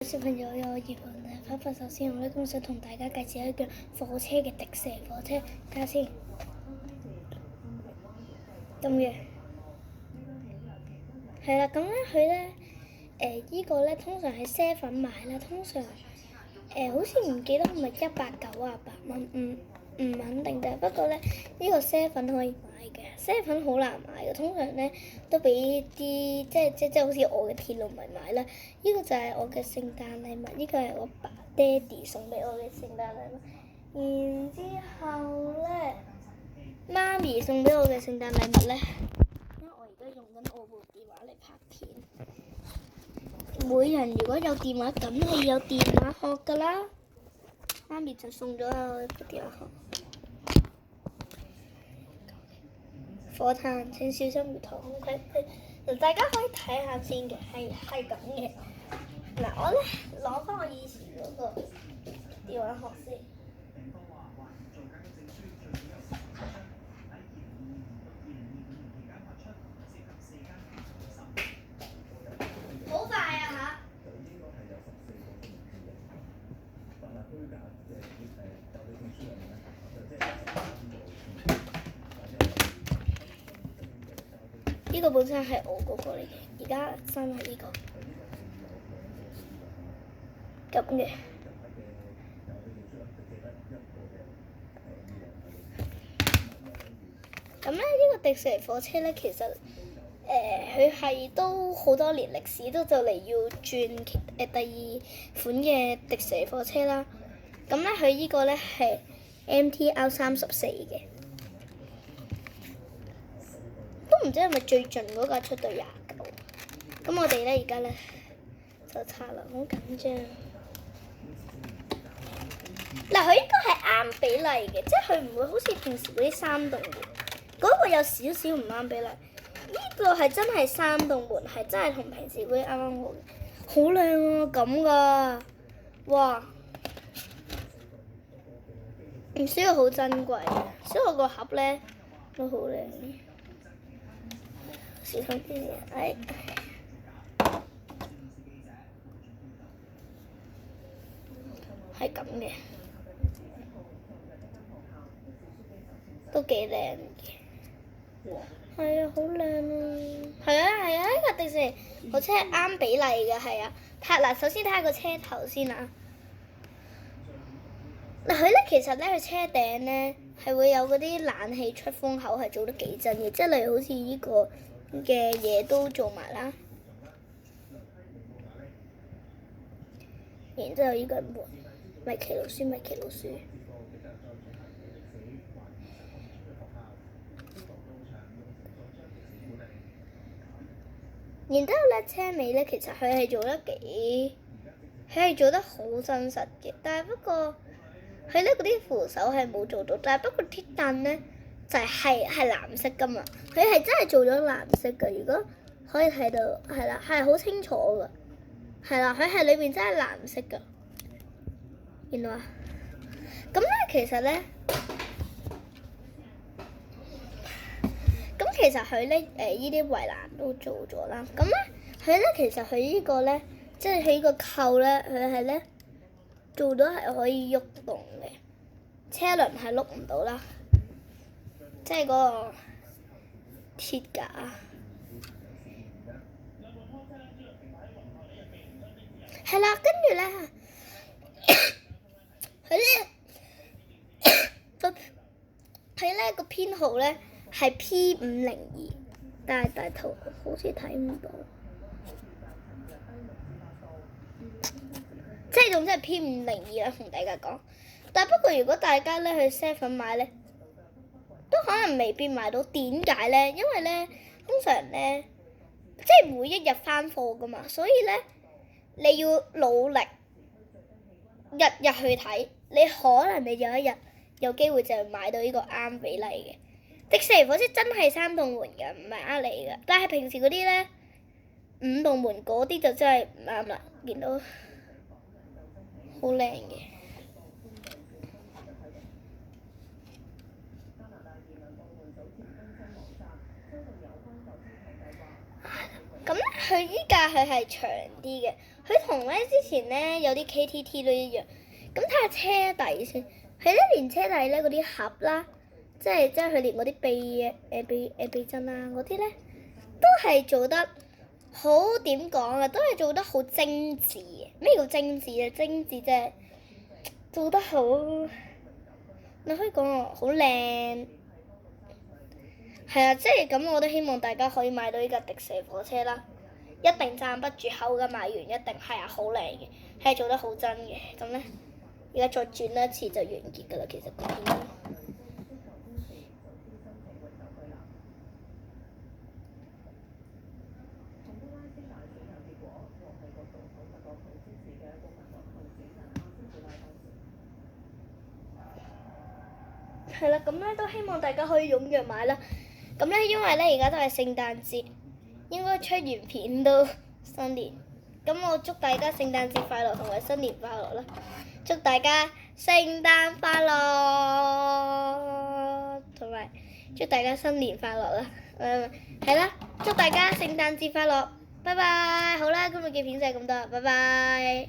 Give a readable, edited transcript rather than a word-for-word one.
小朋友幼兒園嘅首先我咧，想同大家介紹一架火車嘅迪士尼火車，睇下先。咁嘅係啦，咁咧佢咧依個咧通常喺7-Eleven買啦，通常好似唔記得係咪198蚊，唔肯定嘅。不過咧呢個7-Eleven可以買嘅，7-Eleven好難買嘅，通常咧都俾啲即好似我嘅鐵路迷買啦。呢個就係我嘅聖誕禮物，呢個係我爹哋送俾我嘅聖誕禮物。然之後咧，媽咪送俾我嘅聖誕禮物咧，因為我而家用緊我部電話嚟拍片。每人如果有電話，梗係有電話殼噶啦。媽咪就送咗我一部電話殼。火炭請小心遇台風，大家可以睇下先嘅，係咁嘅。嗱，我咧攞翻我以前嗰個電話殼先。好快啊嚇！呢個本身係我嗰個嚟嘅，而家新係呢個咁嘅。咁咧呢個迪士尼火車咧，其實佢係都好多年歷史，都就嚟要轉第二款嘅迪士尼火車啦。咁咧佢呢個咧係 MTR34嘅，都唔知係咪最盡嗰架出到29。咁我哋咧而家咧就拆啦，好緊張。嗱，佢應該係啱比例嘅，即係佢唔會好似平時嗰啲3棟門，嗰個有少少唔啱比例。呢個係真係3棟門，係真係同平時嗰啲啱啱好嘅，好靚啊咁噶，哇！唔需要好珍貴，所以我個盒咧都好靚。小心啲啊！係咁嘅，都幾靚嘅。係啊，好靚啊！係啊，呢個迪士尼火車係啱比例嘅，係啊。嗱，首先睇下個車頭先啊。嗱，佢咧其實咧，佢車頂咧係會有嗰啲冷氣出風口，係做得幾真嘅，即係例如好似呢個嘅嘢都做埋啦。然之後呢個係門，米奇老鼠。然之後咧，車尾咧其實佢係做得好真實嘅，但係不過佢咧嗰啲扶手係冇做到，但係不過鐵凳咧就係藍色噶嘛，佢係真係做咗藍色噶。如果可以睇到，係啦，係好清楚噶，係啦，佢係裏邊真係藍色噶。見到啊？咁咧其實咧。其實佢咧依啲圍欄都做咗啦，咁咧佢咧其實佢呢個咧，即係佢呢個扣咧，佢係咧做到係可以喐動嘅，車輪係碌唔到啦，即係嗰個鐵架。係啦，跟住咧佢咧個編號咧係 P502，但係大頭好似睇唔到，即係總之係 P502啦，同大家講。但係不過如果大家咧去 7-Eleven買咧，都可能未必買到。點解咧？因為咧通常咧即係每一日返貨噶嘛，所以咧你要努力日日去睇，你可能你有一日有機會就係買到呢個啱比例嘅。迪士尼火車真係3棟門嘅，唔係呃你嘅。但係平時嗰啲咧5棟門嗰啲就真係唔啱啦。見到好靚嘅。咁咧佢依架佢係長啲嘅，佢同咧之前咧有啲 KTT 都一樣。咁睇下車底先，佢咧連車底咧嗰啲盒啦，即係佢連嗰啲避震啊嗰啲咧，都係做得好點講啊，都係做得好精緻嘅。咩叫精緻啊？精緻即係做得好，你可以講我好靚。係啊，即係咁，我都希望大家可以買到呢架迪士火車啦，一定讚不絕口㗎，買完一定係啊，好靚嘅，係做得好真嘅。咁咧，而家再轉一次就完結㗎啦，其實個片。係啦，咁咧都希望大家可以踴躍買啦。咁咧，因為咧而家都係聖誕節，應該出完片都新年。咁我祝大家聖誕節快樂同埋新年快樂啦！祝大家聖誕快樂，同埋祝大家新年快樂啦！係啦，祝大家聖誕節快樂，拜拜！好啦，今日嘅片就係咁多，拜拜。